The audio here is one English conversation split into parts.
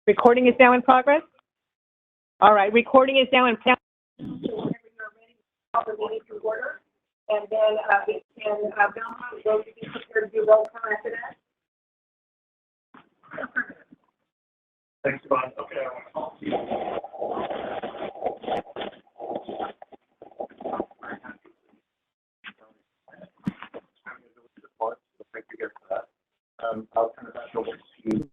Recording is now in progress? All right, recording is now in progress. Whenever you're ready, call the meeting to order. And then we can, Belmont, will you be prepared to do roll call after that? Thanks, Ron. Okay. Thank you again for that. I'll turn it back over to you.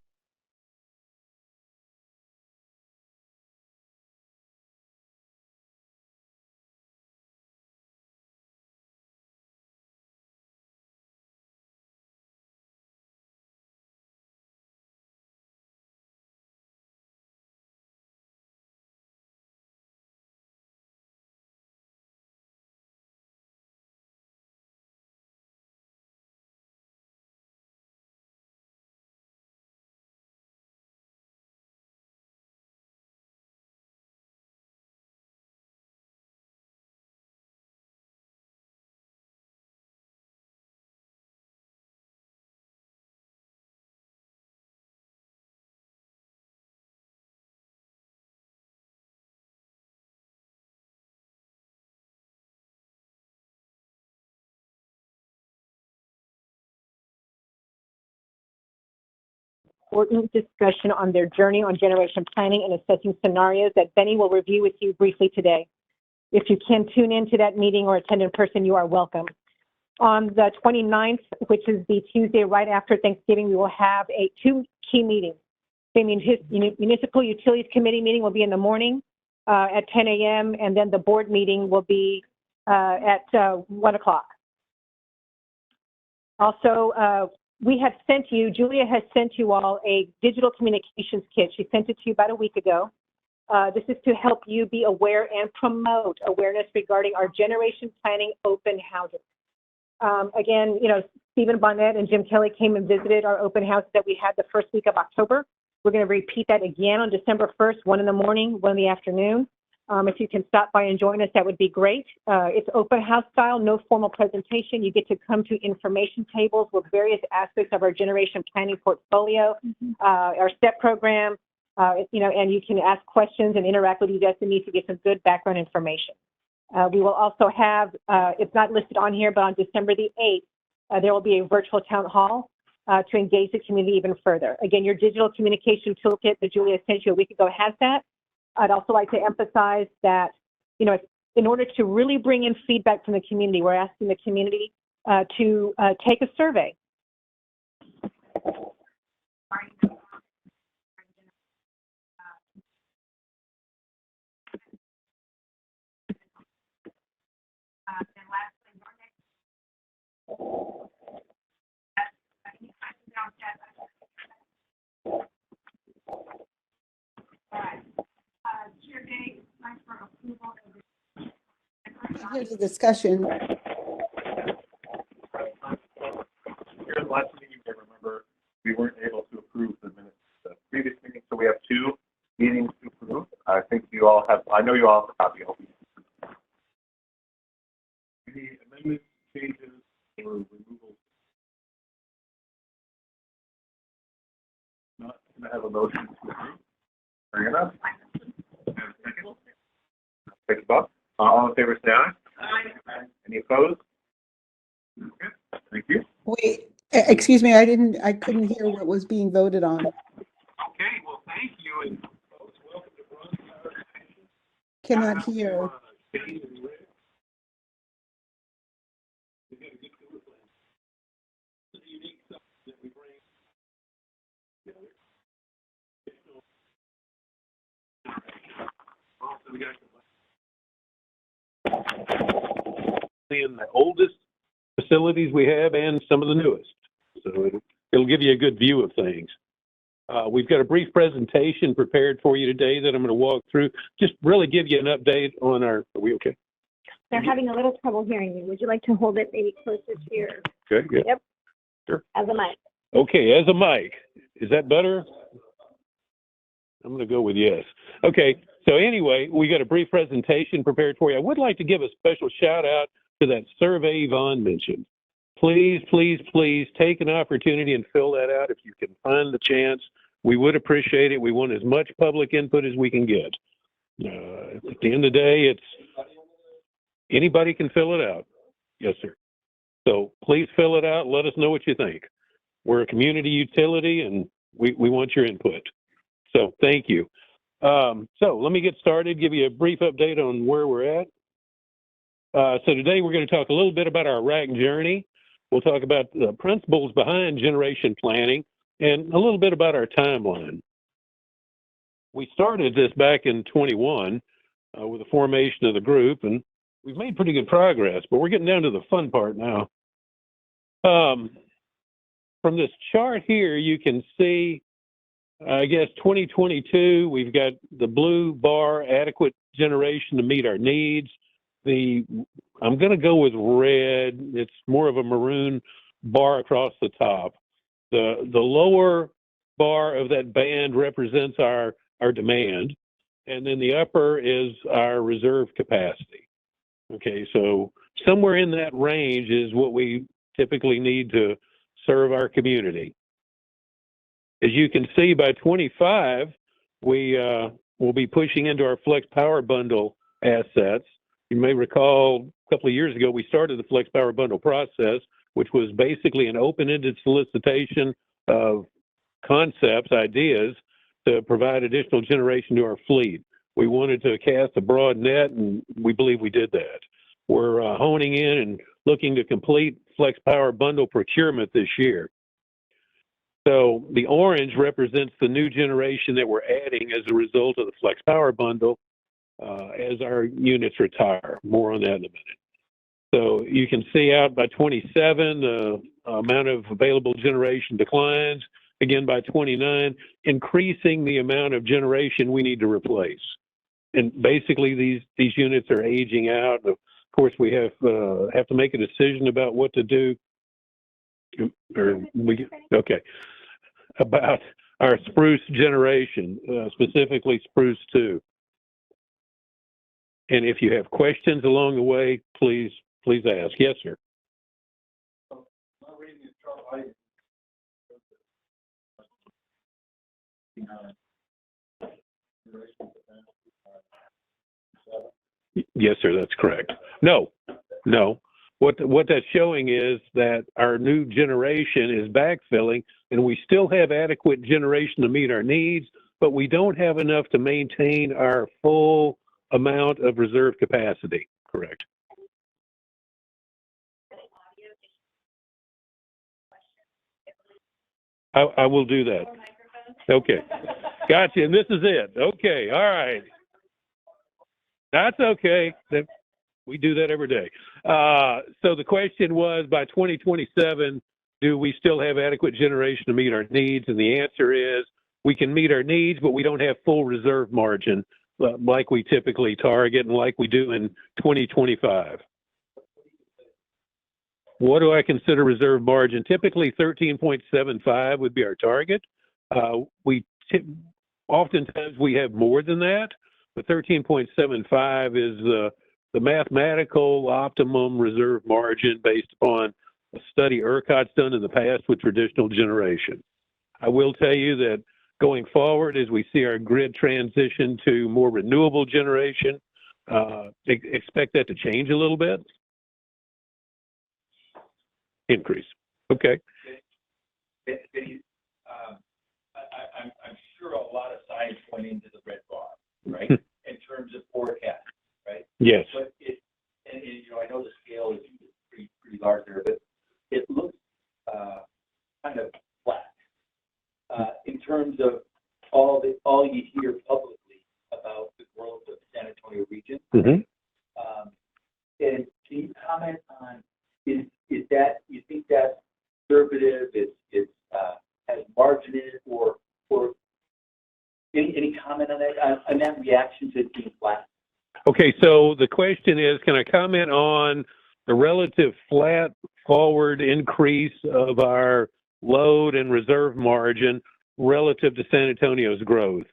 Important discussion on their journey on generation planning and assessing scenarios that Benny will review with you briefly today. If you can tune into that meeting or attend in person, you are welcome. On the 29th, which is the Tuesday right after Thanksgiving, we will have two key meetings. The Municipal Utilities Committee meeting will be in the morning at 10 a.m. and then the board meeting will be at 1 o'clock. Also, we have sent you, Julia has sent you all a digital communications kit. She sent it to you about a week ago. This is to help you be aware and promote awareness regarding our generation planning open houses. Again, you know, Stephen Bonnet and Jim Kelly came and visited our open house that we had the first week of October. We're going to repeat that again on December 1st, 1 in the morning, 1 in the afternoon. If you can stop by and join us, that would be great. It's open house style, no formal presentation. You get to come to information tables with various aspects of our generation planning portfolio, our STEP program, you know, and you can ask questions and interact with USME to get some good background information. We will also have, it's not listed on here, but on December the 8th, there will be a virtual town hall to engage the community even further. Again, your digital communication toolkit that Julia sent you a week ago has that. I'd also like to emphasize that, you know, in order to really bring in feedback from the community, we're asking the community to take a survey. Here's a discussion. Here's the last meeting you may remember, we weren't able to approve the minutes of the previous meeting, so we have 2 meetings to approve. I think you all have, I know you all have a copy. Any amendments, changes, or removals? Not going to have a motion to approve. Bring it up. Thanks, Bob. All in favor, say aye. Aye. Any opposed? Okay. Thank you. Wait, excuse me, I couldn't hear what was being voted on. Okay, well, thank you. And folks, welcome to Bronze. Cannot hear. In the oldest facilities we have and some of the newest. So it'll give you a good view of things. We've got a brief presentation prepared for you today that I'm going to walk through. Just really give you an update on our, are we okay? They're having a little trouble hearing you. Would you like to hold it maybe closer to your? Okay, good. Yep. Sure. As a mic. Okay, as a mic. Is that better? I'm going to go with yes. Okay, so anyway, we got a brief presentation prepared for you. I would like to give a special shout out to that survey Yvonne mentioned. Please, please, please take an opportunity and fill that out if you can find the chance. we would appreciate it. We want as much public input as we can get. At the end of the day, anybody can fill it out. Yes, sir. So please fill it out. Let us know what you think. We're a community utility, and we want your input. So thank you. So let me get started, give you a brief update on where we're at. So today we're going to talk a little bit about our RAC journey. We'll talk about the principles behind generation planning and a little bit about our timeline. We started this back in 21 with the formation of the group, and we've made pretty good progress, but we're getting down to the fun part now. From this chart here, you can see, I guess, 2022, we've got the blue bar, adequate generation to meet our needs. I'm going to go with red. It's more of a maroon bar across the top. The lower bar of that band represents our demand, and then the upper is our reserve capacity. Okay, so somewhere in that range is what we typically need to serve our community. As you can see, by 25, we will be pushing into our Flex Power Bundle assets. You may recall a couple of years ago, we started the Flex Power Bundle process, which was basically an open-ended solicitation of concepts, ideas, to provide additional generation to our fleet. We wanted to cast a broad net, and we believe we did that. We're honing in and looking to complete Flex Power Bundle procurement this year. So the orange represents the new generation that we're adding as a result of the Flex Power Bundle as our units retire. More on that in a minute. So you can see out by 27, the amount of available generation declines. Again, by 29, increasing the amount of generation we need to replace. And basically, these units are aging out. Of course, we have to make a decision about what to do. Okay. About our spruce generation, specifically spruce 2. And if you have questions along the way, please ask. Yes, sir. Yes, sir, that's correct. No. What that's showing is that our new generation is backfilling, and we still have adequate generation to meet our needs, but we don't have enough to maintain our full amount of reserve capacity. Correct. I will do that. Okay. Gotcha. And this is it. Okay. All right. That's okay. We do that every day. So the question was, by 2027, do we still have adequate generation to meet our needs? And the answer is, we can meet our needs, but we don't have full reserve margin like we typically target and like we do in 2025. What do I consider reserve margin? Typically 13.75 would be our target. Oftentimes we have more than that, but 13.75 is the mathematical optimum reserve margin based upon a study ERCOT's done in the past with traditional generation. I will tell you that going forward, as we see our grid transition to more renewable generation, expect that to change a little bit. Increase. Okay. I'm sure a lot of science went into the red bar, right? In terms of forecast, right? Yes. But and I know the scale is pretty large there, but it looks kind of flat in terms of all you hear publicly about the growth of the San Antonio region. Mm-hmm. And can you comment on is that you think that's conservative? It's has margin in it, or any comment on that reaction to it being flat? Okay, so the question is, can I comment on the relative flat forward increase of our load and reserve margin relative to San Antonio's growth?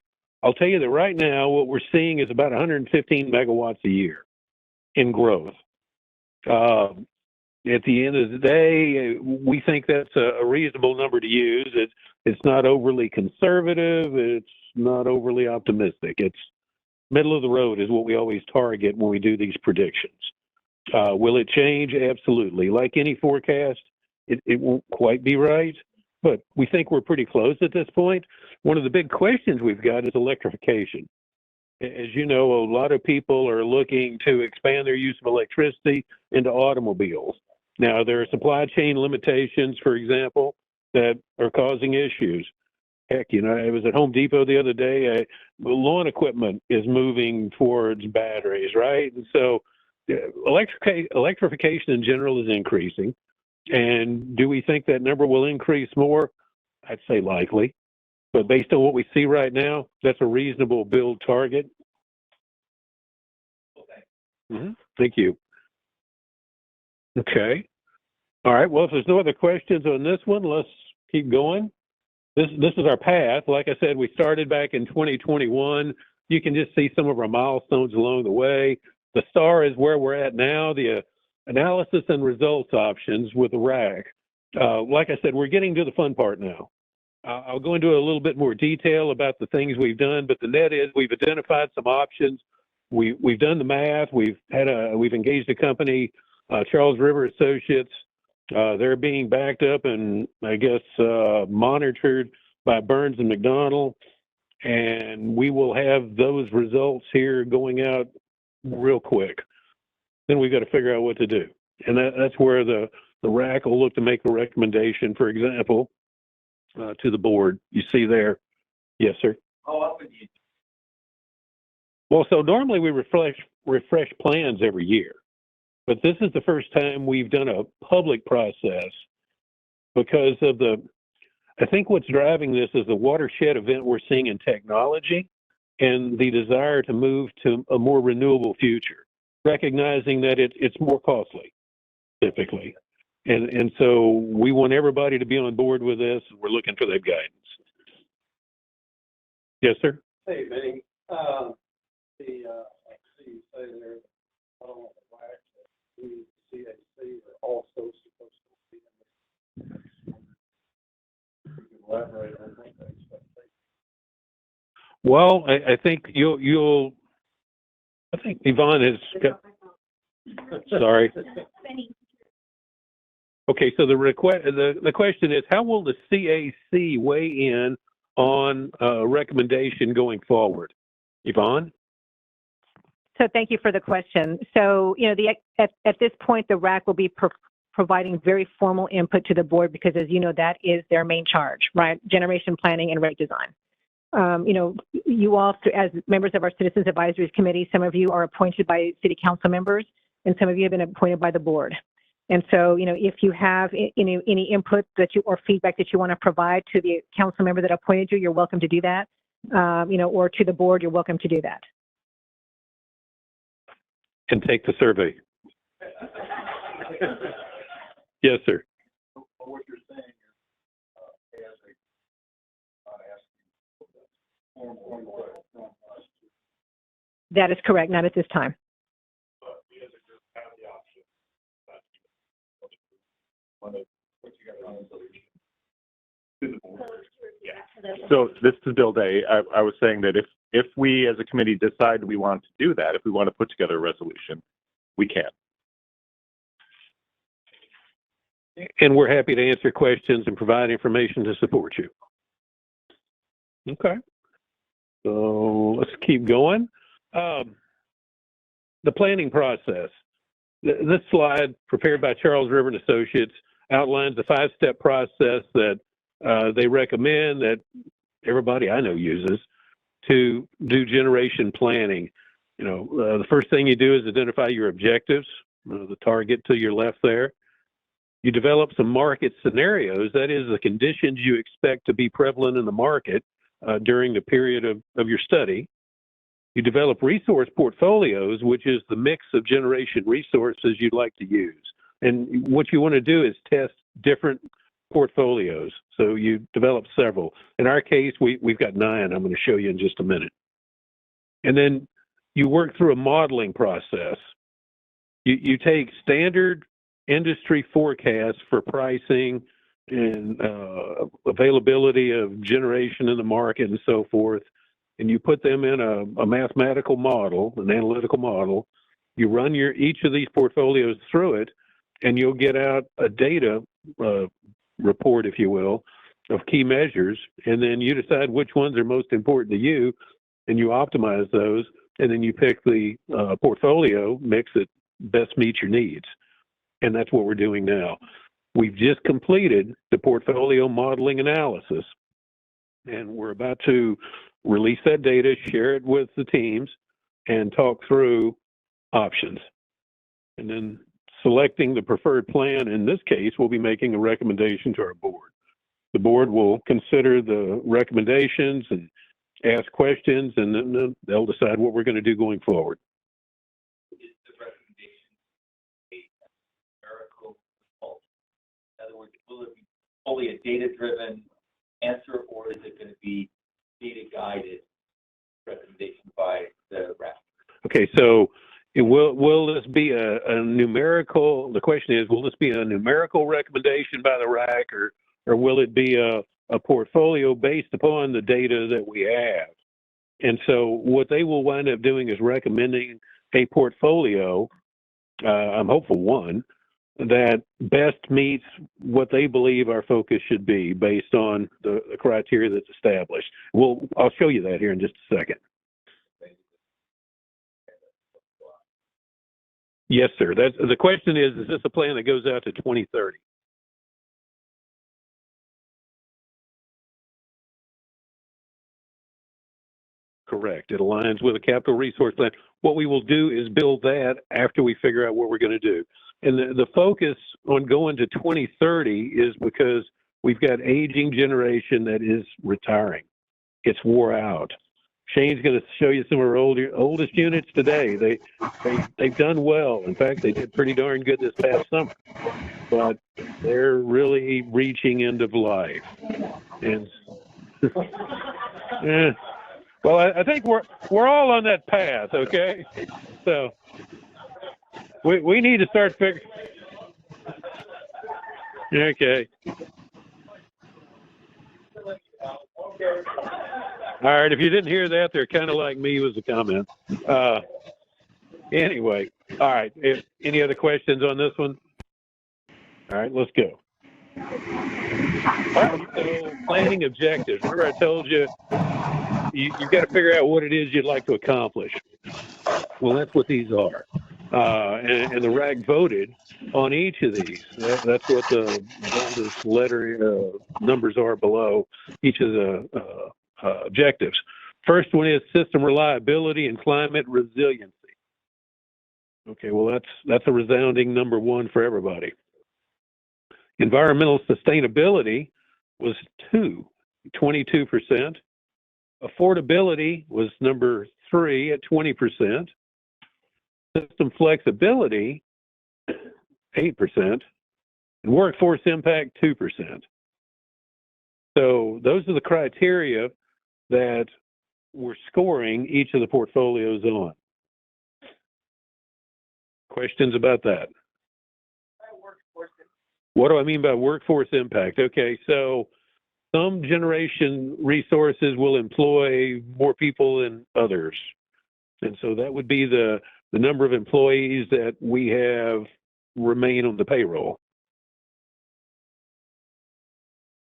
I'll tell you that right now what we're seeing is about 115 megawatts a year in growth. at the end of the day, we think that's a reasonable number to use. It's not overly conservative. It's not overly optimistic. It's middle of the road is what we always target when we do these predictions. Will it change? Absolutely. Like any forecast, it won't quite be right, but we think we're pretty close at this point. One of the big questions we've got is electrification. As you know, a lot of people are looking to expand their use of electricity into automobiles. Now, there are supply chain limitations, for example, that are causing issues. Heck, you know, I was at Home Depot the other day. Lawn equipment is moving towards batteries, right? And so electrification in general is increasing. And do we think that number will increase more? I'd say likely. But based on what we see right now, that's a reasonable build target. Okay. Thank you. Okay. All right. Well, if there's no other questions on this one, let's keep going. This is our path. Like I said, we started back in 2021. You can just see some of our milestones along the way. The star is where we're at now, the analysis and results options with the RAC. Like I said, we're getting to the fun part now. I'll go into a little bit more detail about the things we've done, but the net is we've identified some options. We've done the math. We've engaged a company, Charles River Associates. They're being backed up and I guess monitored by Burns and McDonnell, and we will have those results here going out real quick. Then we've got to figure out what to do, and that's where the RAC will look to make a recommendation, for example, to the board. You see there. Yes, sir. How often do you? Well, so normally we refresh plans every year, but this is the first time we've done a public process because of I think what's driving this is the watershed event we're seeing in technology and the desire to move to a more renewable future, recognizing that it's more costly, typically. And so we want everybody to be on board with this. We're looking for that guidance. Yes, sir. Hey, Benny. I see you say there, I don't want to wax it. The CAC are also supposed to be in this. You can elaborate on what they expect. Well, I think you'll. I think Yvonne has got. Sorry. Okay, so the question is, how will the CAC weigh in on a recommendation going forward? Yvonne? So thank you for the question. So, you know, at this point, the RAC will be providing very formal input to the board because, as you know, that is their main charge, right? Generation planning and rate design. You know, you all, as members of our Citizens Advisory Committee, some of you are appointed by city council members, and some of you have been appointed by the board. And so, you know, if you have any input or feedback that you want to provide to the council member that appointed you, you're welcome to do that. You know, or to the board, you're welcome to do that. And take the survey. Yes, sir. What you're saying is, That is correct, not at this time. So this is Bill Day. I was saying that if we as a committee decide we want to do that, if we want to put together a resolution, we can. And we're happy to answer questions and provide information to support you. Okay. So let's keep going. The planning process. This slide, prepared by Charles River and Associates, outlines the 5-step process that they recommend that everybody I know uses to do generation planning. You know, the first thing you do is identify your objectives, the target to your left there. You develop some market scenarios, that is the conditions you expect to be prevalent in the market during the period of your study. You develop resource portfolios, which is the mix of generation resources you'd like to use. And what you want to do is test different portfolios. So you develop several. In our case, we've got 9. I'm going to show you in just a minute. And then you work through a modeling process. You take standard industry forecasts for pricing and availability of generation in the market and so forth, and you put them in a mathematical model, an analytical model. You run each of these portfolios through it, and you'll get out a data report, if you will, of key measures, and then you decide which ones are most important to you, and you optimize those, and then you pick the portfolio mix that best meets your needs. And that's what we're doing now. We've just completed the portfolio modeling analysis, and we're about to release that data, share it with the teams, and talk through options. And then selecting the preferred plan, in this case, we'll be making a recommendation to our board. The board will consider the recommendations and ask questions, and then they'll decide what we're going to do going forward. Is the recommendation a numerical result? In other words, will it be only a data-driven answer, or is it going to be data-guided recommendation by the RAC? Okay, so will this be a numerical? The question is, will this be a numerical recommendation by the RAC, or will it be a portfolio based upon the data that we have? And so what they will wind up doing is recommending a portfolio, I'm hopeful one, that best meets what they believe our focus should be based on the criteria that's established. I'll show you that here in just a second. Yes, sir. The question is this a plan that goes out to 2030? Correct. It aligns with a capital resource plan. What we will do is build that after we figure out what we're going to do. And the focus on going to 2030 is because we've got aging generation that is retiring. It's wore out. Shane's going to show you some of our oldest units today. They've done well. In fact, they did pretty darn good this past summer. But they're really reaching end of life. And yeah. Well, I think we're all on that path, okay? So we need to start figuring. Okay. All right. If you didn't hear that, they're kind of like me was the comment. Anyway, all right. Any other questions on this one? All right, let's go. All right, so planning objectives. Remember I told you you've got to figure out what it is you'd like to accomplish. Well, that's what these are. And the RAC voted on each of these. That's what the boldest letter numbers are below each of the objectives. First one is system reliability and climate resiliency. Okay, well, that's a resounding number one for everybody. Environmental sustainability was 22%. Affordability was number 3 at 20%. System flexibility, 8%. And workforce impact, 2%. So those are the criteria that we're scoring each of the portfolios on. Questions about that? What do I mean by workforce impact? Okay, so some generation resources will employ more people than others. And so that would be the number of employees that we have remain on the payroll.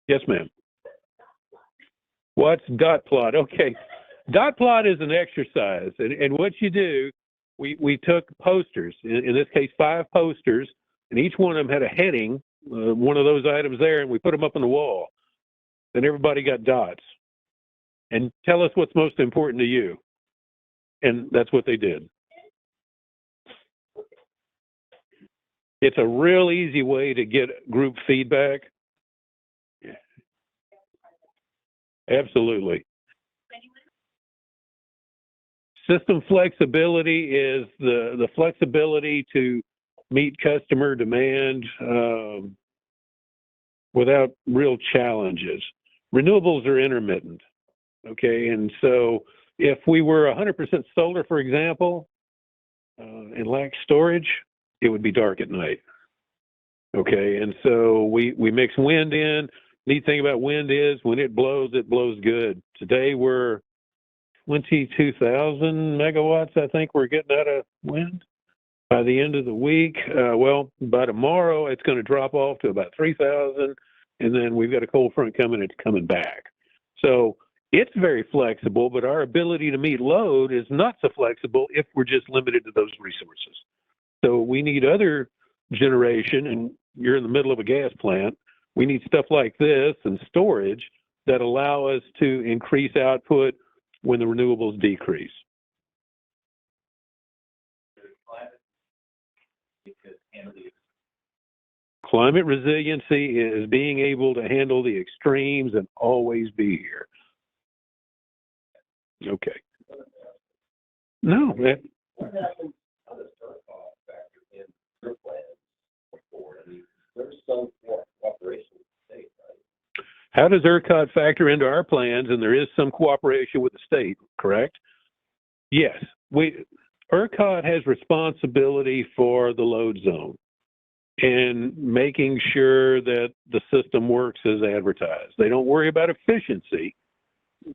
Yes, ma'am. What's dot plot? Okay, dot plot is an exercise. And what you do, we took posters, in this case 5 posters, and each one of them had a heading, one of those items there, and we put them up on the wall. Then everybody got dots. And tell us what's most important to you. And that's what they did. It's a real easy way to get group feedback. Absolutely. System flexibility is the flexibility to meet customer demand without real challenges. Renewables are intermittent, okay? And so if we were 100% solar, for example, and lacked storage, it would be dark at night. Okay, and so we mix wind in. Neat thing about wind is when it blows good. Today we're 22,000 megawatts, I think we're getting out of wind. By the end of the week, well, by tomorrow, it's going to drop off to about 3,000, and then we've got a cold front coming, it's coming back. So it's very flexible, but our ability to meet load is not so flexible if we're just limited to those resources. So we need other generation, and you're in the middle of a gas plant. We need stuff like this and storage that allow us to increase output when the renewables decrease. Climate resiliency is being able to handle the extremes and always be here. Okay. No, that, What happens, how does ERCOT factor in your plans going forward? I mean, there's some cooperation with the state, right? how does ERCOT factor into our plans? And there is some cooperation with the state, correct? Yes. ERCOT has responsibility for the load zone and making sure that the system works as advertised. They don't worry about efficiency,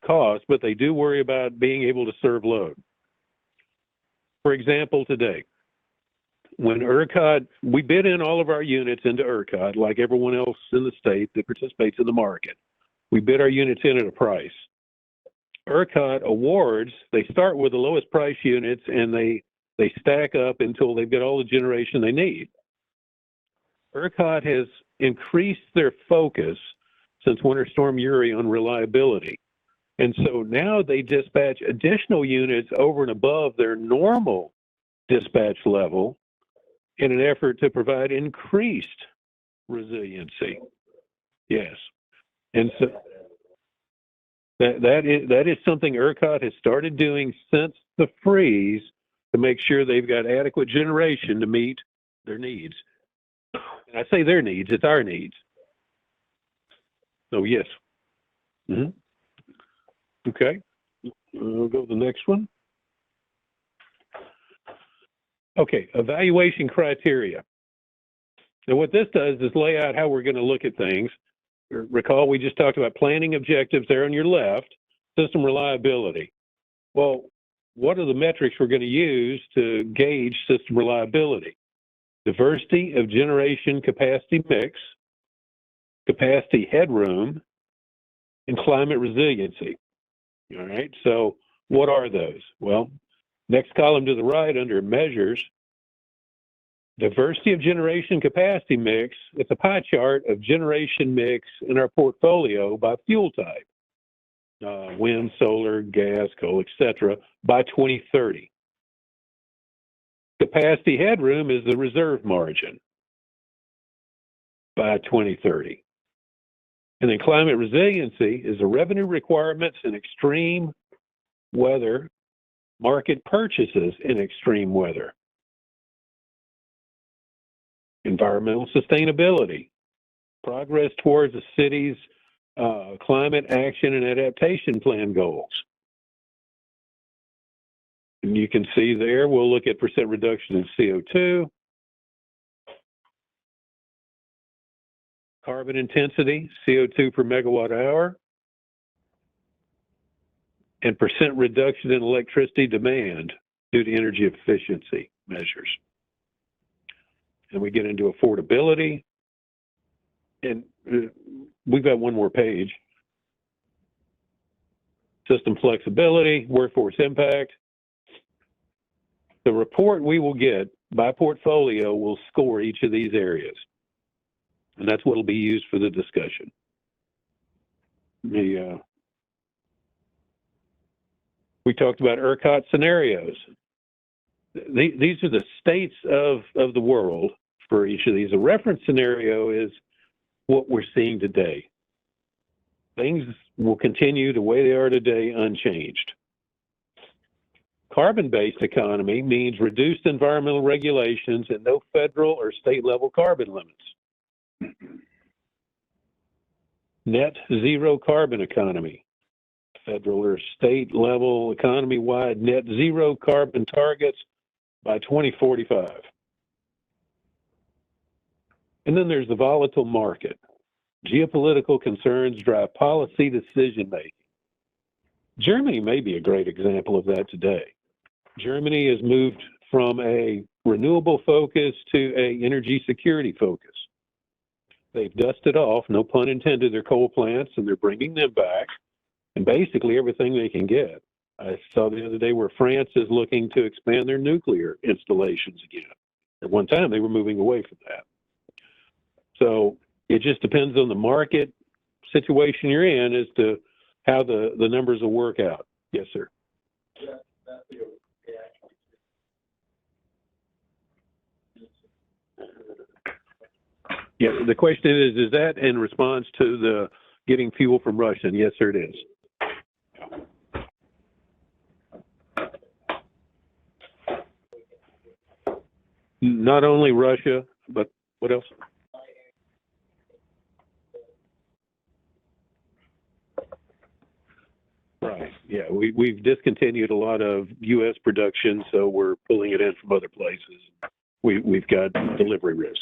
cost, but they do worry about being able to serve load. For example, today, when ERCOT, we bid in all of our units into ERCOT, like everyone else in the state that participates in the market. We bid our units in at a price. ERCOT awards, they start with the lowest price units and they stack up until they've got all the generation they need. ERCOT has increased their focus since Winter Storm Uri on reliability. And so now they dispatch additional units over and above their normal dispatch level in an effort to provide increased resiliency. Yes. And so that is something ERCOT has started doing since the freeze to make sure they've got adequate generation to meet their needs. And I say their needs, it's our needs. So yes. Mm-hmm. Okay, we'll go to the next one. Okay, evaluation criteria. Now what this does is lay out how we're going to look at things. Recall we just talked about planning objectives there on your left, system reliability. Well, what are the metrics we're going to use to gauge system reliability? Diversity of generation capacity mix, capacity headroom, and climate resiliency. All right, so what are those? Well, next column to the right under measures, diversity of generation capacity mix, it's a pie chart of generation mix in our portfolio by fuel type, wind, solar, gas, coal, etc., by 2030. Capacity headroom is the reserve margin by 2030. And then climate resiliency is the revenue requirements in extreme weather, market purchases in extreme weather. Environmental sustainability, progress towards the city's climate action and adaptation plan goals. And you can see there, we'll look at % reduction in CO2, carbon intensity, CO2 per megawatt hour, and % reduction in electricity demand due to energy efficiency measures. And we get into affordability, and we've got one more page. System flexibility, workforce impact. The report we will get by portfolio will score each of these areas. And that's what will be used for the discussion. We talked about ERCOT scenarios. These are the states of the world for each of these. A reference scenario is what we're seeing today. Things will continue the way they are today unchanged. Carbon-based economy means reduced environmental regulations and no federal or state level carbon limits. Net zero carbon economy. Federal or state level economy-wide net zero carbon targets by 2045. And then there's the volatile market. Geopolitical concerns drive policy decision-making. Germany may be a great example of that today. Germany has moved from a renewable focus to a energy security focus. They've dusted off, no pun intended, their coal plants, and they're bringing them back, and basically everything they can get. I saw the other day where France is looking to expand their nuclear installations again. At one time, they were moving away from that. So it just depends on the market situation you're in as to how the numbers will work out. Yes, sir. Yeah, the question is that in response to the getting fuel from Russia? And yes, sir, it is. Not only Russia, but what else? Right. Yeah, we've discontinued a lot of U.S. production, so we're pulling it in from other places. We've got delivery risk.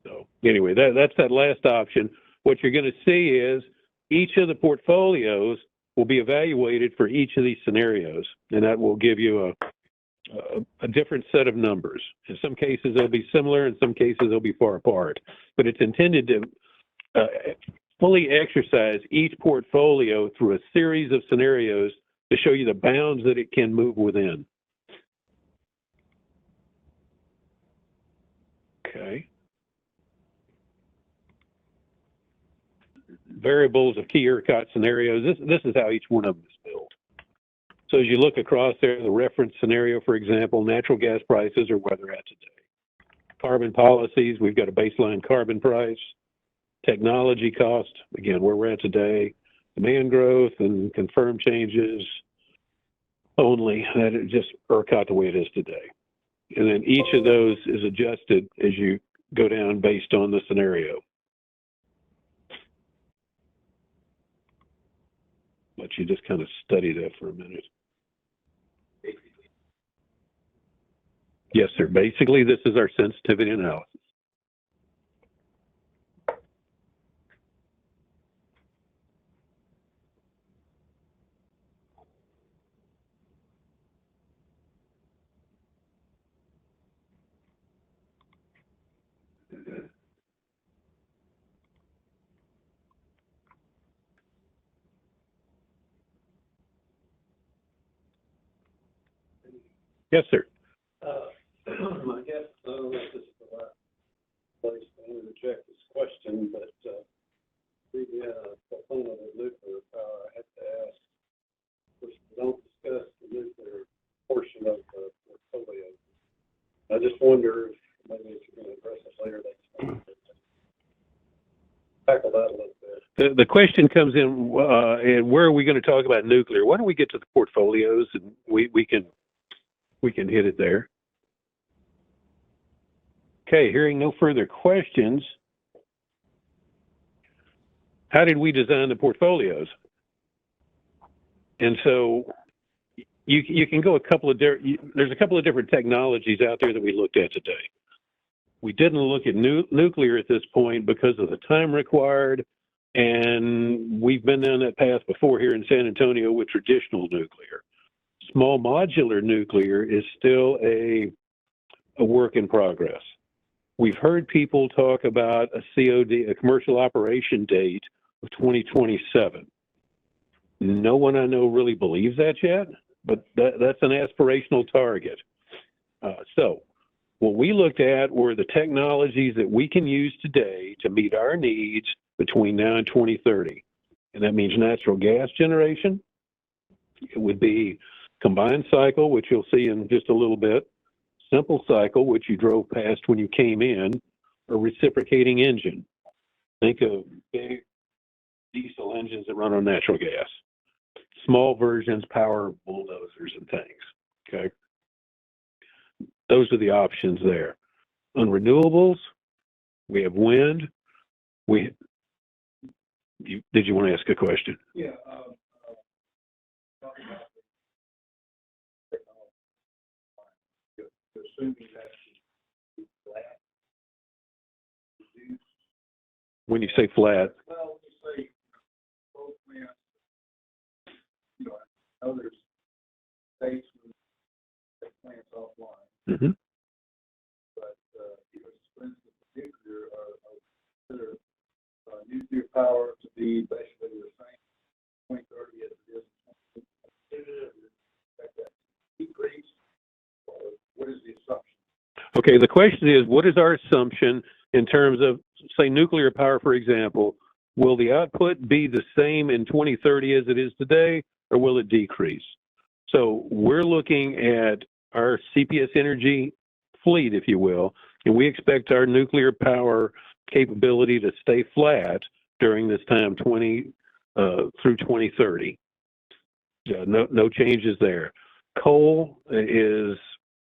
So anyway, that's that last option. What you're going to see is each of the portfolios will be evaluated for each of these scenarios, and that will give you a different set of numbers. In some cases, they'll be similar. In some cases, they'll be far apart. But it's intended to fully exercise each portfolio through a series of scenarios to show you the bounds that it can move within. Okay. Variables of key ERCOT scenarios. This is how each one of them is built. So as you look across there, the reference scenario, for example, natural gas prices are where they're at today. Carbon policies, we've got a baseline carbon price. Technology cost, again, where we're at today. Demand growth and confirmed changes only. That is just ERCOT the way it is today. And then each of those is adjusted as you go down based on the scenario. Let you just kind of study that for a minute. Yes, sir. Basically, this is our sensitivity analysis. Yes, sir. I guess, I don't know if this is the right place to interject this question, but the proponent of nuclear power, I have to ask, we don't discuss the nuclear portion of the portfolio. I just wonder if maybe if you're going to address it later, that's tackle that a little bit. The question comes in, and where are we going to talk about nuclear? Why don't we get to the portfolios and we can hit it there. Okay, hearing no further questions, how did we design the portfolios? And so you can go there's a couple of different technologies out there that we looked at today. We didn't look at nuclear at this point because of the time required, and we've been down that path before here in San Antonio with traditional nuclear. Small modular nuclear is still a work in progress. We've heard people talk about a COD, a commercial operation date of 2027. No one I know really believes that yet, but that's an aspirational target. So what we looked at were the technologies that we can use today to meet our needs between now and 2030. And that means natural gas generation. It would be combined cycle, which you'll see in just a little bit, simple cycle, which you drove past when you came in, or reciprocating engine. Think of big diesel engines that run on natural gas. Small versions, power bulldozers and things, okay? Those are the options there. On renewables, we have wind. Did you want to ask a question? Yeah. Assuming that when you say flat? Well, we say both plants, I know there's states where they plants offline, Mm-hmm. but, for instance, nuclear, consider nuclear power to be basically the same 2030 as it is in 2020. Expect that to decrease, or what is the assumption? Okay, the question is, what is our assumption in terms of, say, nuclear power, for example? Will the output be the same in 2030 as it is today, or will it decrease? So we're looking at our CPS Energy fleet, if you will, and we expect our nuclear power capability to stay flat during this time, through 2030. No changes there. Coal is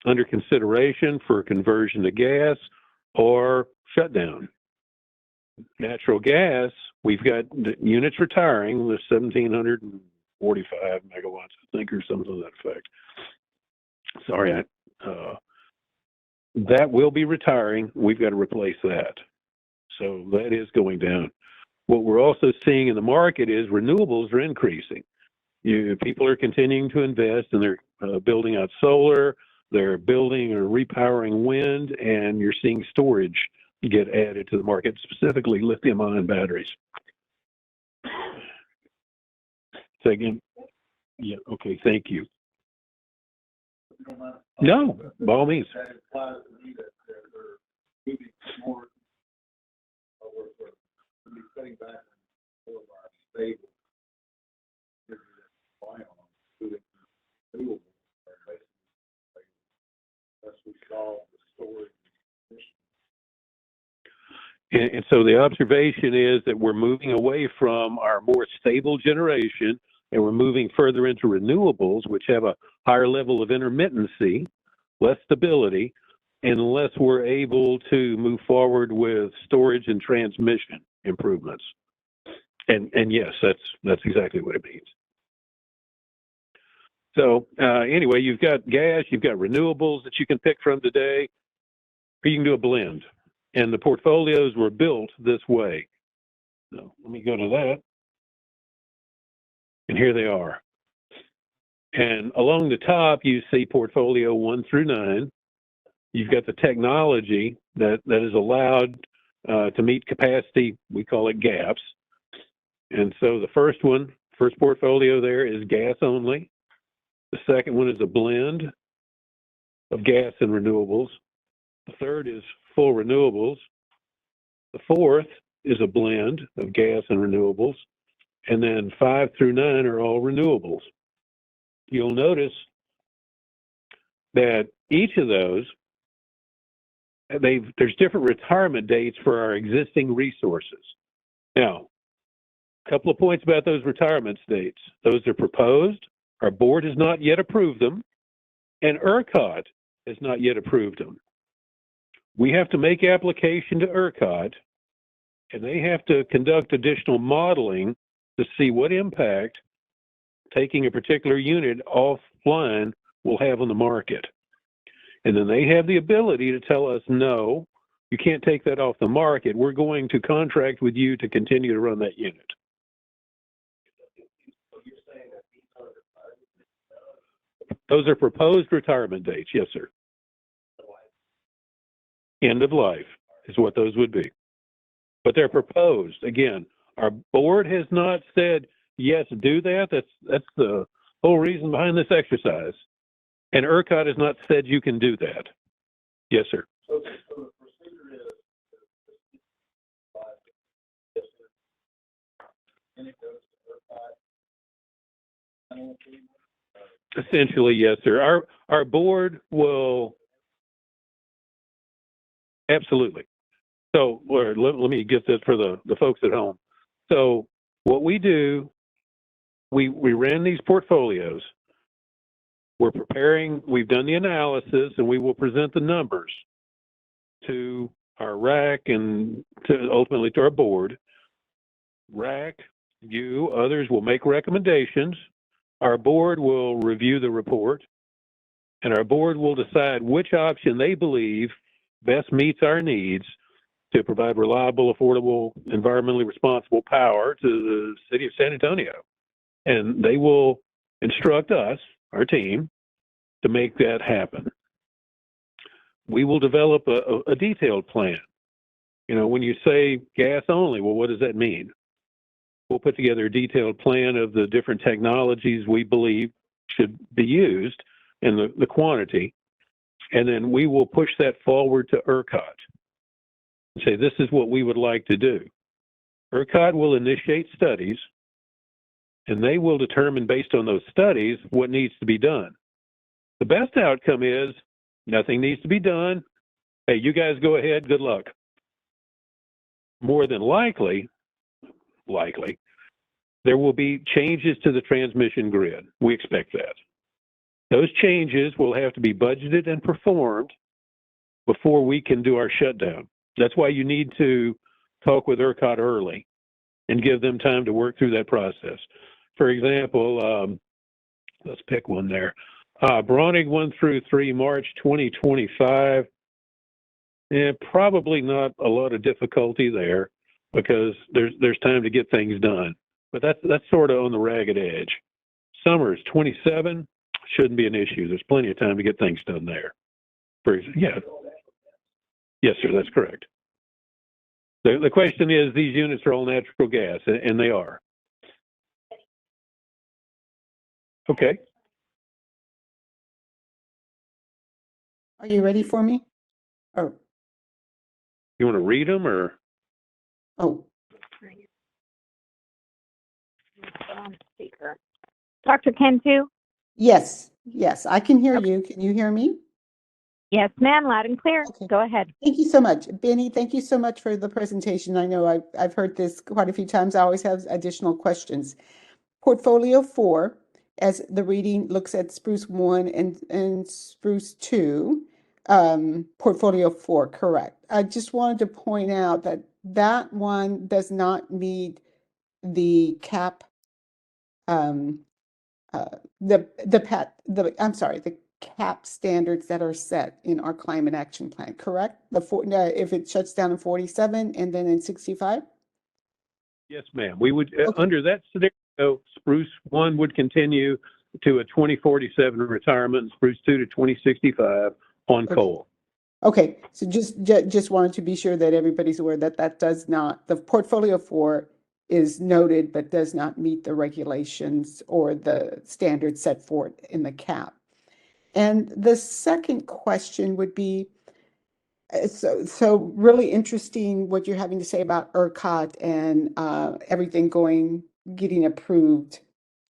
under consideration for conversion to gas or shutdown. Natural gas, we've got the units retiring, the 1,745 megawatts, I think, or something to that effect. Sorry, that will be retiring. We've got to replace that. So that is going down. What we're also seeing in the market is renewables are increasing. People are continuing to invest, and they're building out solar, they're building or repowering wind, and you're seeing storage get added to the market, specifically lithium-ion batteries. Say again? Yeah, okay, thank you. No, by all means. That implies to me that they're moving more, we're cutting back on more of our stable rely on doing renewables. Unless we solve the storage issue. And so the observation is that we're moving away from our more stable generation, and we're moving further into renewables, which have a higher level of intermittency, less stability, unless we're able to move forward with storage and transmission improvements. And yes, that's exactly what it means. So anyway, you've got gas, you've got renewables that you can pick from today, or you can do a blend. And the portfolios were built this way. So let me go to that. And here they are. And along the top, you see portfolio 1 through 9. You've got the technology that is allowed to meet capacity, we call it gaps. And so the first portfolio there is gas only. The second one is a blend of gas and renewables. The third is full renewables. The fourth is a blend of gas and renewables. And then 5 through 9 are all renewables. You'll notice that each of those, there's different retirement dates for our existing resources. Now, a couple of points about those retirement dates. Those are proposed. Our board has not yet approved them, and ERCOT has not yet approved them. We have to make application to ERCOT, and they have to conduct additional modeling to see what impact taking a particular unit offline will have on the market. And then they have the ability to tell us, no, you can't take that off the market. We're going to contract with you to continue to run that unit. Those are proposed retirement dates, yes, sir. End of life is what those would be. But they're proposed. Again, our board has not said, yes, do that. That's the whole reason behind this exercise. And ERCOT has not said you can do that. Yes, sir. So the procedure is, and it goes to ERCOT. Essentially, yes, sir. Our board will, absolutely. So let me get this for the folks at home. So what we do, we ran these portfolios. We're preparing, we've done the analysis, and we will present the numbers to our RAC and ultimately to our board. RAC, you, others will make recommendations. Our board will review the report, and our board will decide which option they believe best meets our needs to provide reliable, affordable, environmentally responsible power to the city of San Antonio. And they will instruct us, our team, to make that happen. We will develop a detailed plan. You know, when you say gas only, well, what does that mean? We'll put together a detailed plan of the different technologies we believe should be used and the quantity. And then we will push that forward to ERCOT. Say, this is what we would like to do. ERCOT will initiate studies, and they will determine based on those studies what needs to be done. The best outcome is nothing needs to be done. Hey, you guys go ahead, good luck. More than likely, there will be changes to the transmission grid. We expect that. Those changes will have to be budgeted and performed before we can do our shutdown. That's why you need to talk with ERCOT early and give them time to work through that process. For example, let's pick one there. Browning 1 through 3, March 2025. Probably not a lot of difficulty there because there's time to get things done. But that's sort of on the ragged edge. Summers 27 shouldn't be an issue. There's plenty of time to get things done there. Yes, sir, that's correct. The question is, these units are all natural gas, and they are. Okay. Are you ready for me? Oh, You want to read them or? oh, Speaker. Dr. Cantu? yes, I can hear you. Can you hear me? Yes, ma'am, loud and clear. Okay. Go ahead. Thank you so much. Benny, thank you so much for the presentation. I know I've heard this quite a few times. I always have additional questions. Portfolio 4, as the reading looks at Spruce 1 and Spruce 2, Portfolio 4, correct. I just wanted to point out that that one does not meet the CAP, the CAP standards that are set in our climate action plan, correct? If it shuts down in 47 and then in 65? Yes, ma'am. We would, Okay. under that scenario, Spruce 1 would continue to a 2047 retirement, and Spruce 2 to 2065 on coal. Okay, so just wanted to be sure that everybody's aware that that does not, the Portfolio 4 is noted, but does not meet the regulations or the standards set forth in the CAP. And the second question would be, so really interesting what you're having to say about ERCOT and everything getting approved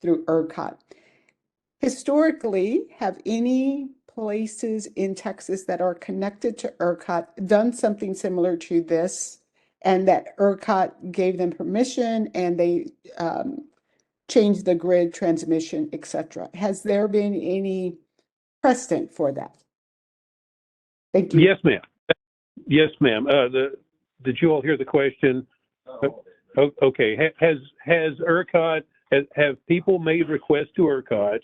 through ERCOT. Historically, have any places in Texas that are connected to ERCOT done something similar to this, and that ERCOT gave them permission and they changed the grid, transmission, etc.? Has there been any precedent for that? Thank you. Yes, ma'am. Yes, ma'am. Did you all hear the question? Okay. Has ERCOT, have people made requests to ERCOT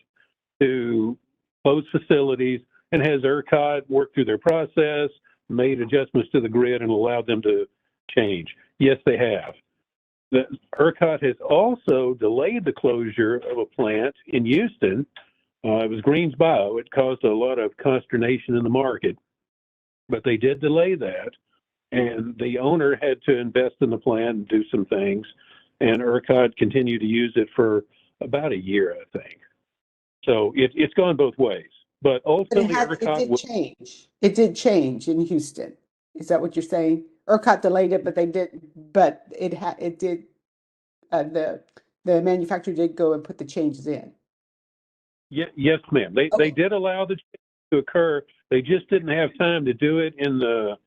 to close facilities, and has ERCOT worked through their process, made adjustments to the grid, and allowed them to change? Yes, they have. ERCOT has also delayed the closure of a plant in Houston. It was Greens Bio. It caused a lot of consternation in the market, but they did delay that, and the owner had to invest in the plant and do some things, and ERCOT continued to use it for about a year, I think. So it's gone both ways, but ultimately ERCOT will change. It did change in Houston. Is that what you're saying? ERCOT delayed it, but the manufacturer did go and put the changes in. Yes, ma'am. They did allow the change to occur. They just didn't have time to do it in the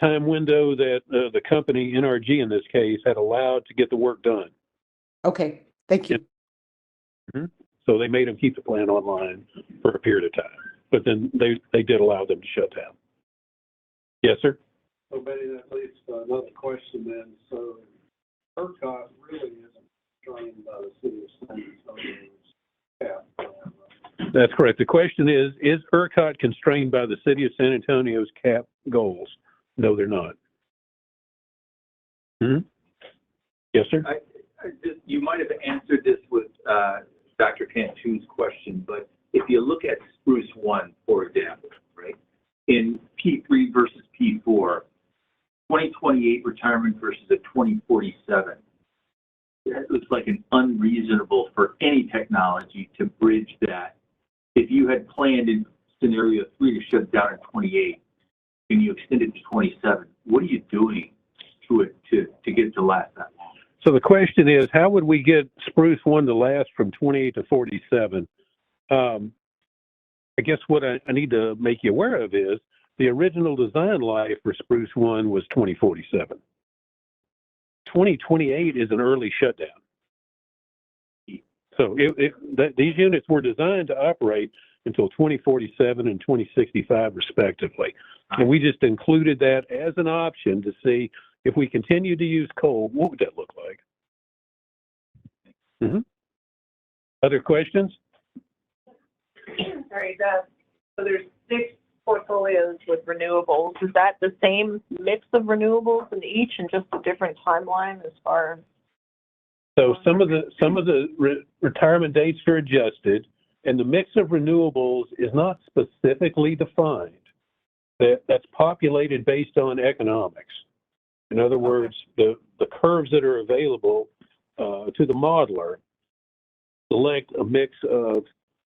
time window that the company, NRG in this case, had allowed to get the work done. Okay, thank you. Mm-hmm. So they made them keep the plant online for a period of time, but then they did allow them to shut down. Yes, sir. So Betty, that leads to another question then. So ERCOT really isn't trained by the city of San Antonio's CAP plan, right? That's correct. The question is ERCOT constrained by the city of San Antonio's CAP goals? No, they're not. Yes, sir. You might have answered this with Dr. Cantu's question, but if you look at Spruce 1, for example, right, in P3 versus P4, 2028 retirement versus a 2047, that looks like an unreasonable for any technology to bridge that. If you had planned in scenario 3 to shut down in 28 and you extend it to 27, what are you doing to it to get it to last that long? So the question is, how would we get Spruce 1 to last from 28 to 47? I guess what I need to make you aware of is the original design life for Spruce 1 was 2047. 2028 is an early shutdown. So these units were designed to operate until 2047 and 2065 respectively. And we just included that as an option to see if we continue to use coal, what would that look like? Other questions? Sorry, so there's 6 portfolios with renewables. Is that the same mix of renewables in each and just a different timeline as far as? So some of the retirement dates are adjusted, and the mix of renewables is not specifically defined. That's populated based on economics. In other words, the curves that are available to the modeler select a mix of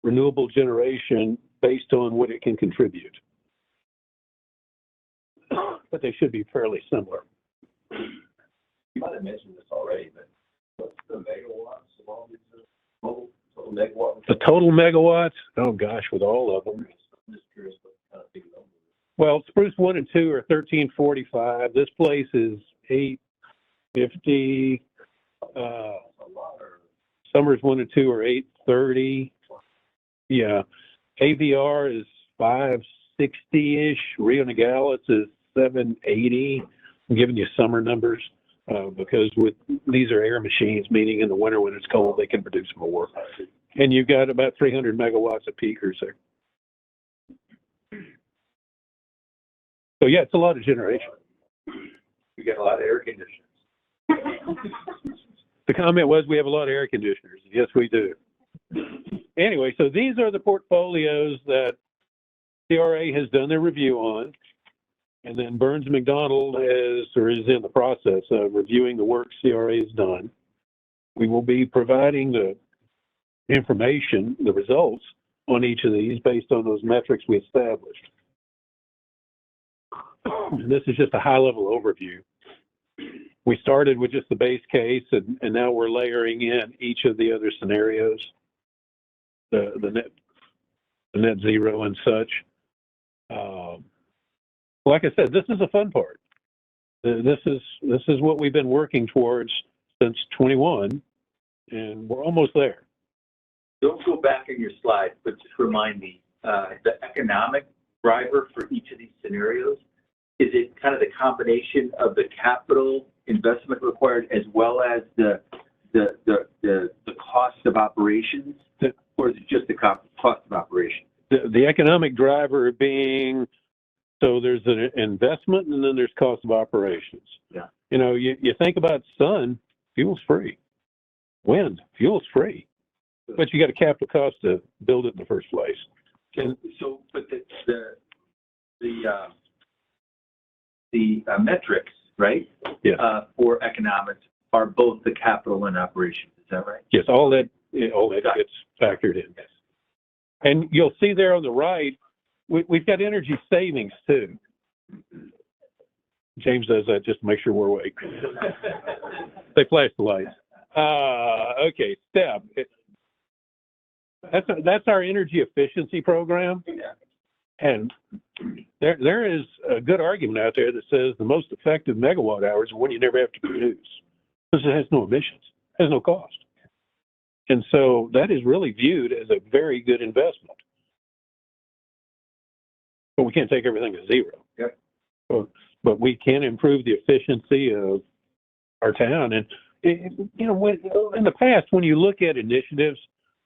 renewable generation based on what it can contribute. But they should be fairly similar. You might have mentioned this already, but what's the megawatts of all these total megawatts? The total megawatts, oh gosh, with all of them. I'm just curious what kind of big number. Well, Spruce 1 and 2 are 1345. This place is 850. Summers 1 and 2 are 830. Yeah. AVR is 560-ish. Rio Nogales is 780. I'm giving you summer numbers because these are air machines, meaning in the winter when it's cold, they can produce more. And you've got about 300 megawatts of peakers there. So yeah, it's a lot of generation. We got a lot of air conditioners. The comment was we have a lot of air conditioners. Yes, we do. Anyway, so these are the portfolios that CRA has done their review on, and then Burns McDonald is in the process of reviewing the work CRA has done. We will be providing the information, the results on each of these based on those metrics we established. And this is just a high-level overview. We started with just the base case, and now we're layering in each of the other scenarios, the net zero and such. Like I said, this is a fun part. This is what we've been working towards since 21, and we're almost there. Don't go back in your slides, but just remind me, the economic driver for each of these scenarios, is it kind of the combination of the capital investment required as well as the cost of operations, or is it just the cost of operations? The economic driver being, so there's an investment and then there's cost of operations. Yeah. You know, you think about sun, fuel's free. Wind, fuel's free. But you got a capital cost to build it in the first place. And so, but the metrics, right? Yeah. For economics are both the capital and operations. Is that right? Yes, all that gets factored in. Yes. And you'll see there on the right, we've got energy savings too. James does that just to make sure we're awake. They flash the lights. Okay, STEP. That's our energy efficiency program. Yeah. And there is a good argument out there that says the most effective megawatt hours are when you never have to produce, because it has no emissions, has no cost. And so that is really viewed as a very good investment. But we can't take everything to zero. Yep. But we can improve the efficiency of our town. And, you know, in the past, when you look at initiatives,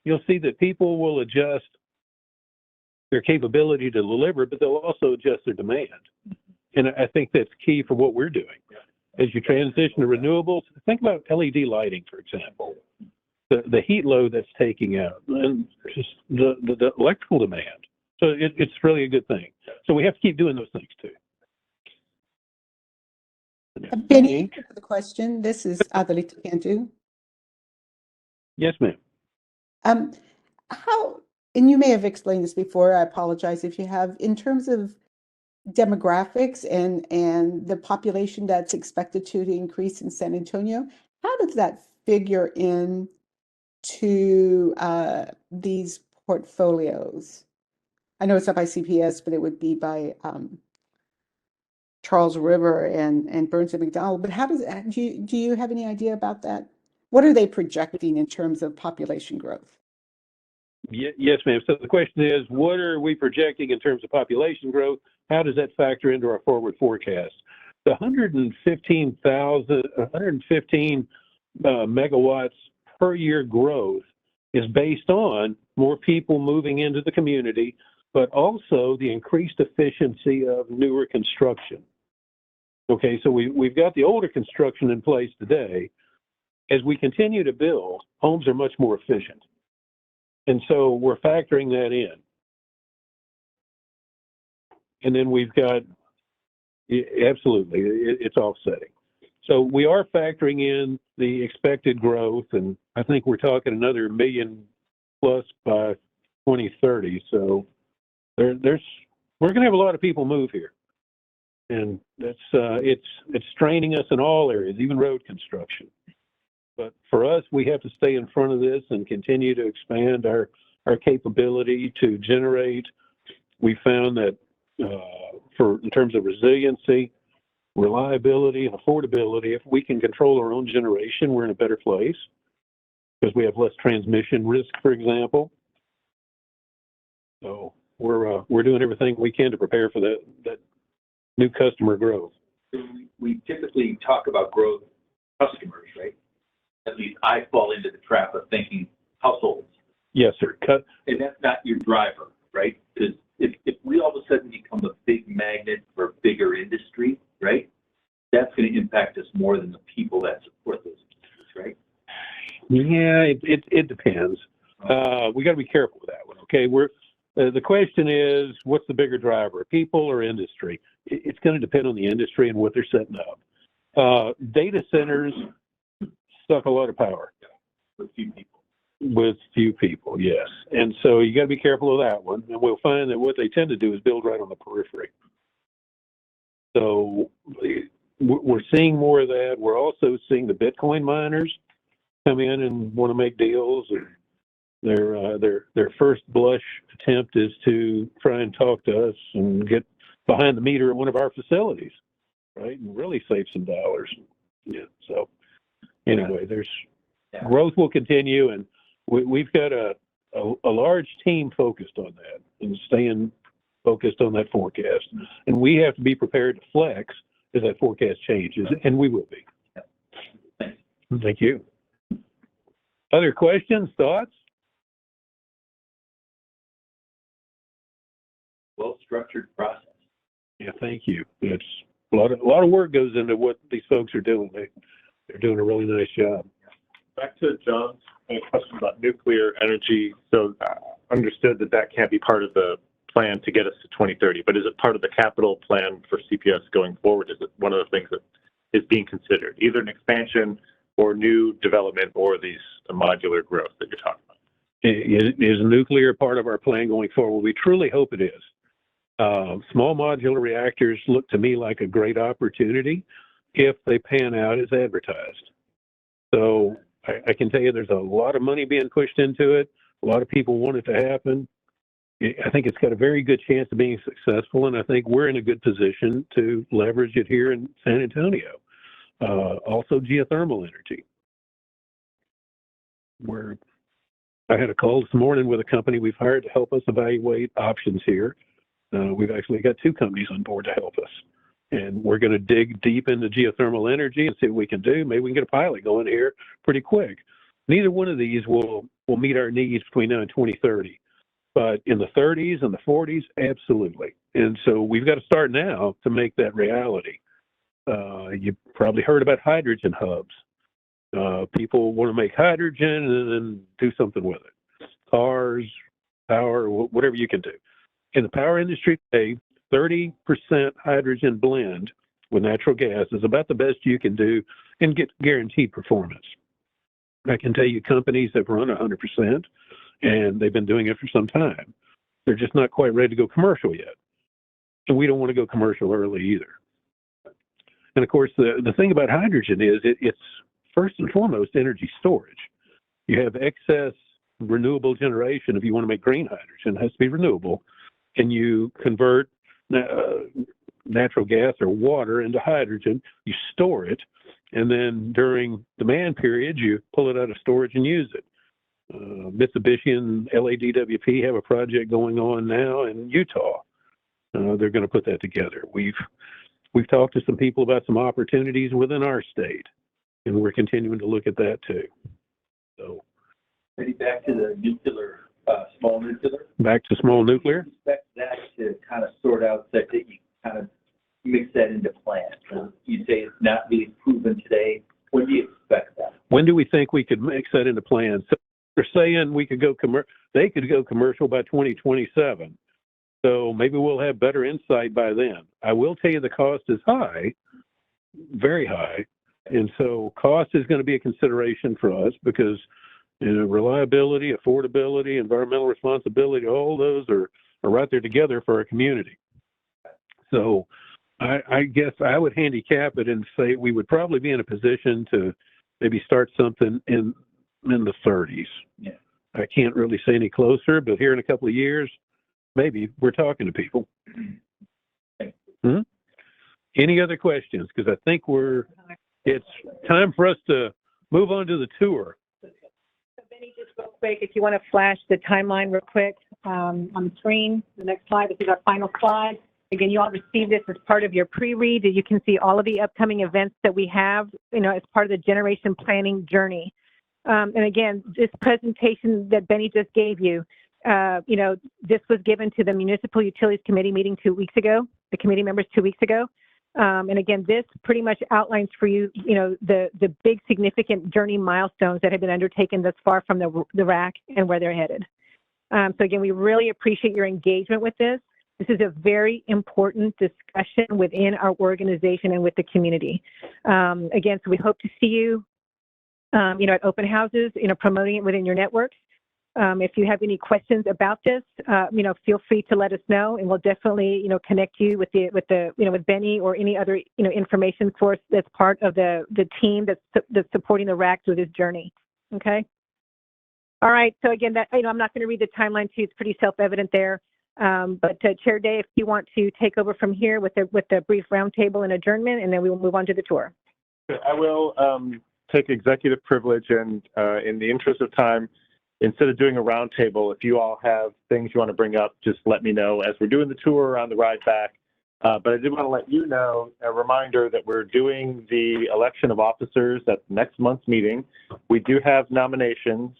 you'll see that people will adjust their capability to deliver, but they'll also adjust their demand. And I think that's key for what we're doing. as you transition to renewables, think about LED lighting, for example. The heat load that's taking out, and just the electrical demand. So it's really a good thing. So we have to keep doing those things too. Benny, for the question, this is Adelita Cantu. Yes, ma'am. How, and you may have explained this before, I apologize if you have, in terms of demographics and the population that's expected to increase in San Antonio, how does that figure in to these portfolios? I know it's not by CPS, but it would be by Charles River and Burns and McDonald. But how does do you have any idea about that? What are they projecting in terms of population growth? Yes, ma'am. So the question is, what are we projecting in terms of population growth? How does that factor into our forward forecast? The 115 megawatts per year growth is based on more people moving into the community, but also the increased efficiency of newer construction. Okay, so we've got the older construction in place today. As we continue to build, homes are much more efficient. And so we're factoring that in. And then we've got, absolutely, it's offsetting. So we are factoring in the expected growth, and I think we're talking another 1 million plus by 2030. So we're going to have a lot of people move here. And that's it's straining us in all areas, even road construction. But for us, we have to stay in front of this and continue to expand our capability to generate. We found that in terms of resiliency, reliability, and affordability, if we can control our own generation, we're in a better place because we have less transmission risk, for example. So we're doing everything we can to prepare for that new customer growth. We typically talk about growth customers, right? At least I fall into the trap of thinking households. Yes, sir. And that's not your driver, right? Because if we all of a sudden become a big magnet for bigger industry, right? That's going to impact us more than the people that support those industries, right? Yeah, it depends. We got to be careful with that one. Okay, the question is, what's the bigger driver, people or industry? It's going to depend on the industry and what they're setting up. Data centers suck a lot of power. With few people. With few people, yes. And so you got to be careful of that one. And we'll find that what they tend to do is build right on the periphery. So we're seeing more of that. We're also seeing the Bitcoin miners come in and want to make deals. And their first blush attempt is to try and talk to us and get behind the meter at one of our facilities, right? And really save some dollars. Yeah. So anyway, growth will continue, and we've got a large team focused on that and staying focused on that forecast. And we have to be prepared to flex as that forecast changes, and we will be. Thank you. Other questions, thoughts? Well-structured process. Yeah, thank you. It's a lot of work goes into what these folks are doing. They're doing a really nice job. Back to John's question about nuclear energy. So understood that can't be part of the plan to get us to 2030, but is it part of the capital plan for CPS going forward? Is it one of the things that is being considered, either an expansion or new development or these modular growth that you're talking about? Is nuclear part of our plan going forward? We truly hope it is. Small modular reactors look to me like a great opportunity if they pan out as advertised. So I can tell you there's a lot of money being pushed into it. A lot of people want it to happen. I think it's got a very good chance of being successful, and I think we're in a good position to leverage it here in San Antonio. Also geothermal energy. I had a call this morning with a company we've hired to help us evaluate options here. We've actually got 2 companies on board to help us. And we're going to dig deep into geothermal energy and see what we can do. Maybe we can get a pilot going here pretty quick. Neither one of these will meet our needs between now and 2030. But in the 30s and the 40s, absolutely. And so we've got to start now to make that reality. You probably heard about hydrogen hubs. People want to make hydrogen and then do something with it. Cars, power, whatever you can do. In the power industry today, 30% hydrogen blend with natural gas is about the best you can do and get guaranteed performance. I can tell you companies have run 100%, and they've been doing it for some time. They're just not quite ready to go commercial yet. And we don't want to go commercial early either. And of course, the thing about hydrogen is it's first and foremost energy storage. You have excess renewable generation. If you want to make green hydrogen, it has to be renewable. And you convert natural gas or water into hydrogen, you store it, and then during demand periods, you pull it out of storage and use it. Mitsubishi and LADWP have a project going on now in Utah. They're going to put that together. We've talked to some people about some opportunities within our state, and we're continuing to look at that too. So, Maybe back to the nuclear, small nuclear. Back to small nuclear. Expect that to kind of sort out that you kind of mix that into plants. You say it's not really proven today. When do you expect that? When do we think we could mix that into plans? So they're saying we could go they could go commercial by 2027. So maybe we'll have better insight by then. I will tell you the cost is high, very high. And so cost is going to be a consideration for us because reliability, affordability, environmental responsibility, all those are right there together for our community. So I guess I would handicap it and say we would probably be in a position to maybe start something in the 30s. Yeah. I can't really say any closer, but here in a couple of years, maybe we're talking to people. Any other questions? Because I think it's time for us to move on to the tour. So Benny, just real quick, if you want to flash the timeline real quick on the screen, the next slide. This is our final slide. Again, you all received this as part of your pre-read. You can see all of the upcoming events that we have, as part of the generation planning journey. And again, this presentation that Benny just gave you, this was given to the Municipal Utilities Committee meeting 2 weeks ago, the committee members 2 weeks ago. And again, this pretty much outlines for you, the big significant journey milestones that have been undertaken thus far from the RAC and where they're headed. So again, we really appreciate your engagement with this. This is a very important discussion within our organization and with the community. Again, so we hope to see you, at open houses, promoting it within your networks. If you have any questions about this, feel free to let us know, and we'll definitely, connect you with with Benny or any other, information source that's part of the team that's supporting the RAC through this journey. Okay. All right. So again, I'm not going to read the timeline to you. It's pretty self-evident there. But Chair Day, if you want to take over from here with the brief roundtable and adjournment, and then we will move on to the tour. I will take executive privilege, and in the interest of time, instead of doing a roundtable, if you all have things you want to bring up, just let me know as we're doing the tour on the ride back. But I did want to let you know, a reminder that we're doing the election of officers at next month's meeting. We do have nominations.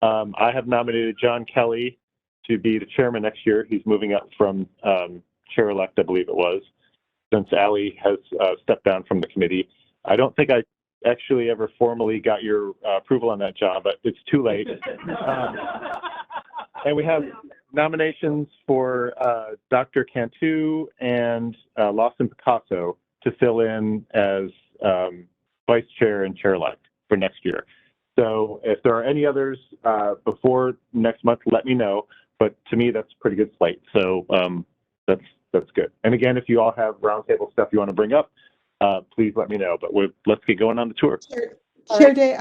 I have nominated John Kelly to be the chairman next year. He's moving up from chair-elect, I believe it was, since Allie has stepped down from the committee. I don't think I actually ever formally got your approval on that job, but it's too late. And we have nominations for Dr. Cantu and Lawson Picasso to fill in as vice chair and chair-elect for next year. So if there are any others before next month, let me know. But to me, that's a pretty good slate. So that's good. And again, if you all have roundtable stuff you want to bring up, please let me know. But let's get going on the tour. Chair Day,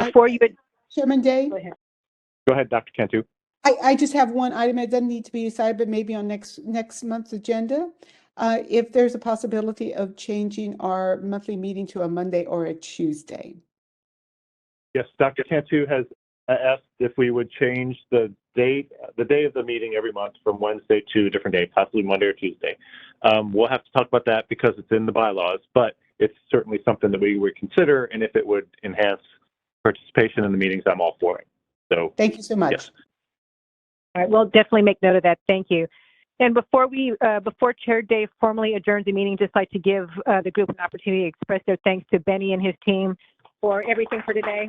Chairman Day. Go ahead, Dr. Cantu. I just have one item. It doesn't need to be decided, but maybe on next month's agenda. If there's a possibility of changing our monthly meeting to a Monday or a Tuesday. Yes, Dr. Cantu has asked if we would change the day of the meeting every month from Wednesday to a different day, possibly Monday or Tuesday. We'll have to talk about that because it's in the bylaws, but it's certainly something that we would consider, and if it would enhance participation in the meetings, I'm all for it. So thank you so much. Yes. All right, we'll definitely make note of that. Thank you. And before Chair Dave formally adjourns the meeting, just like to give the group an opportunity to express their thanks to Benny and his team for everything for today.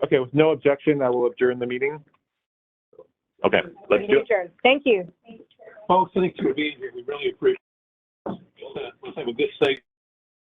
Okay, with no objection, I will adjourn the meeting. Okay, let's do it. Adjourn. Thank you. Folks, thanks for being here. We really appreciate it. Let's have a good, safe